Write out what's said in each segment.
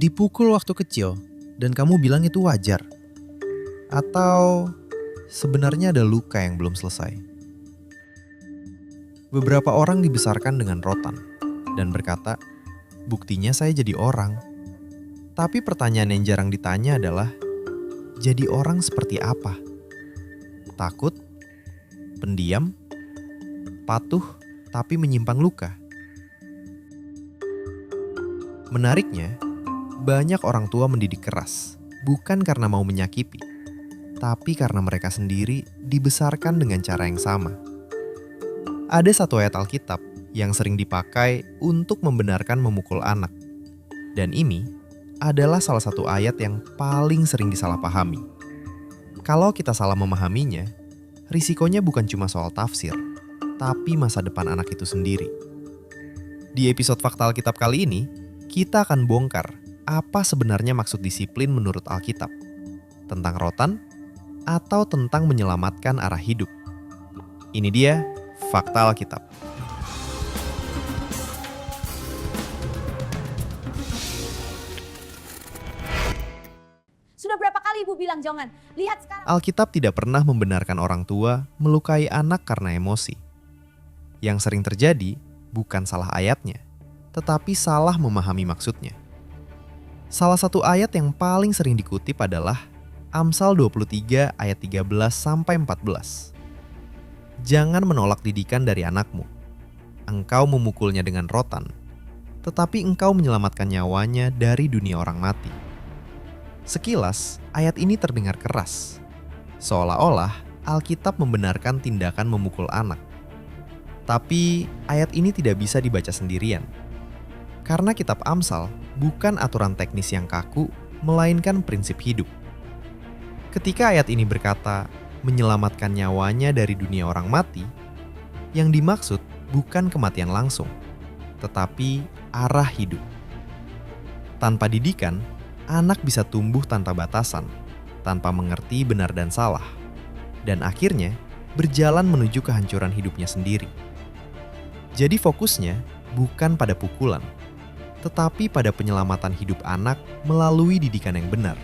dipukul waktu kecil dan kamu bilang itu wajar? Atau sebenarnya ada luka yang belum selesai? Beberapa orang dibesarkan dengan rotan dan berkata, buktinya saya jadi orang. Tapi pertanyaan yang jarang ditanya adalah, jadi orang seperti apa? Takut? Pendiam? Patuh tapi menyimpan luka? Menariknya, banyak orang tua mendidik keras, bukan karena mau menyakiti, tapi karena mereka sendiri dibesarkan dengan cara yang sama. Ada satu ayat Alkitab yang sering dipakai untuk membenarkan memukul anak. Dan ini adalah salah satu ayat yang paling sering disalahpahami. Kalau kita salah memahaminya, risikonya bukan cuma soal tafsir, tapi masa depan anak itu sendiri. Di episode Fakta Alkitab kali ini, kita akan bongkar apa sebenarnya maksud disiplin menurut Alkitab. Tentang rotan atau tentang menyelamatkan arah hidup. Ini dia Fakta Alkitab. Sudah berapa kali Ibu bilang jangan? Lihat sekarang. Alkitab tidak pernah membenarkan orang tua melukai anak karena emosi. Yang sering terjadi bukan salah ayatnya, tetapi salah memahami maksudnya. Salah satu ayat yang paling sering dikutip adalah Amsal 23 ayat 13-14. Jangan menolak didikan dari anakmu. Engkau memukulnya dengan rotan, tetapi engkau menyelamatkan nyawanya dari dunia orang mati. Sekilas, ayat ini terdengar keras. Seolah-olah Alkitab membenarkan tindakan memukul anak. Tapi ayat ini tidak bisa dibaca sendirian. Karena kitab Amsal bukan aturan teknis yang kaku, melainkan prinsip hidup. Ketika ayat ini berkata, menyelamatkan nyawanya dari dunia orang mati, yang dimaksud bukan kematian langsung, tetapi arah hidup. Tanpa didikan, anak bisa tumbuh tanpa batasan, tanpa mengerti benar dan salah, dan akhirnya berjalan menuju kehancuran hidupnya sendiri. Jadi fokusnya bukan pada pukulan, tetapi pada penyelamatan hidup anak melalui didikan yang benar.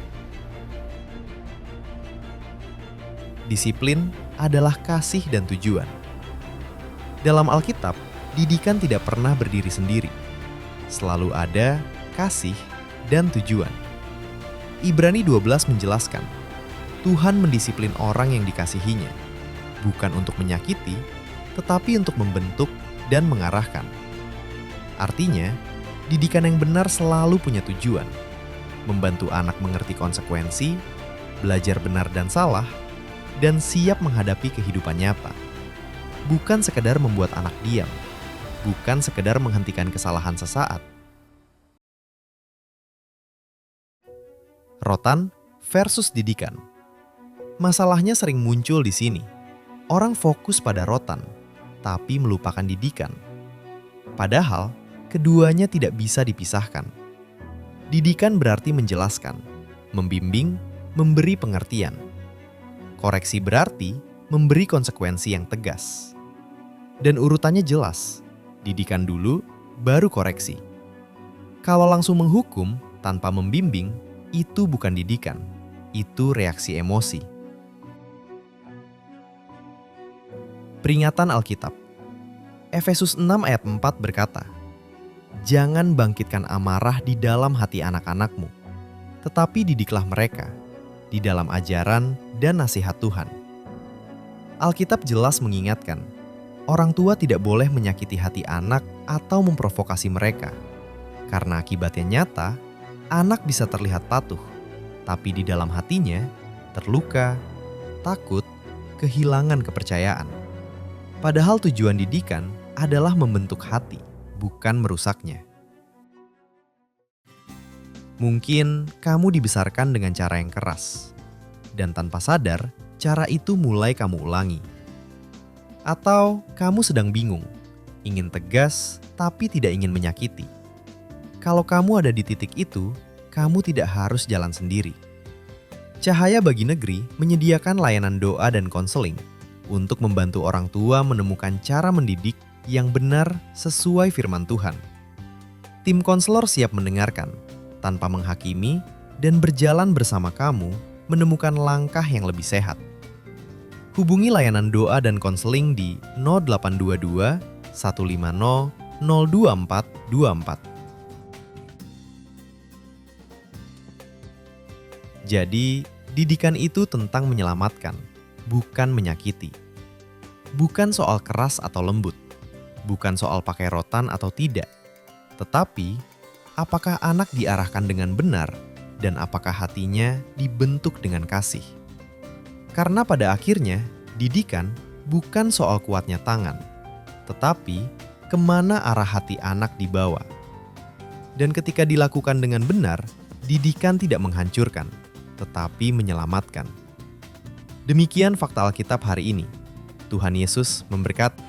Disiplin adalah kasih dan tujuan. Dalam Alkitab, didikan tidak pernah berdiri sendiri. Selalu ada kasih dan tujuan. Ibrani 12 menjelaskan, Tuhan mendisiplin orang yang dikasihinya, bukan untuk menyakiti, tetapi untuk membentuk dan mengarahkan. Artinya, didikan yang benar selalu punya tujuan, membantu anak mengerti konsekuensi, belajar benar dan salah, dan siap menghadapi kehidupan nyata. Bukan sekedar membuat anak diam, bukan sekedar menghentikan kesalahan sesaat. Rotan versus didikan. Masalahnya sering muncul di sini. Orang fokus pada rotan, tapi melupakan didikan. Padahal, keduanya tidak bisa dipisahkan. Didikan berarti menjelaskan, membimbing, memberi pengertian. Koreksi berarti memberi konsekuensi yang tegas. Dan urutannya jelas, didikan dulu, baru koreksi. Kalau langsung menghukum tanpa membimbing, itu bukan didikan, itu reaksi emosi. Peringatan Alkitab. Efesus 6 ayat 4 berkata, jangan bangkitkan amarah di dalam hati anak-anakmu, tetapi didiklah mereka di dalam ajaran dan nasihat Tuhan. Alkitab jelas mengingatkan, orang tua tidak boleh menyakiti hati anak atau memprovokasi mereka, karena akibatnya nyata, anak bisa terlihat patuh, tapi di dalam hatinya terluka, takut, kehilangan kepercayaan. Padahal tujuan didikan adalah membentuk hati, bukan merusaknya. Mungkin kamu dibesarkan dengan cara yang keras, dan tanpa sadar, cara itu mulai kamu ulangi. Atau kamu sedang bingung, ingin tegas tapi tidak ingin menyakiti. Kalau kamu ada di titik itu, kamu tidak harus jalan sendiri. Cahaya Bagi Negeri menyediakan layanan doa dan konseling untuk membantu orang tua menemukan cara mendidik yang benar sesuai firman Tuhan. Tim konselor siap mendengarkan, tanpa menghakimi, dan berjalan bersama kamu menemukan langkah yang lebih sehat. Hubungi layanan doa dan konseling di 0822 150 02424. Jadi, didikan itu tentang menyelamatkan, bukan menyakiti. Bukan soal keras atau lembut, bukan soal pakai rotan atau tidak, tetapi apakah anak diarahkan dengan benar dan apakah hatinya dibentuk dengan kasih. Karena pada akhirnya, didikan bukan soal kuatnya tangan, tetapi kemana arah hati anak dibawa. Dan ketika dilakukan dengan benar, didikan tidak menghancurkan, tetapi menyelamatkan. Demikian fakta Alkitab hari ini. Tuhan Yesus memberkati.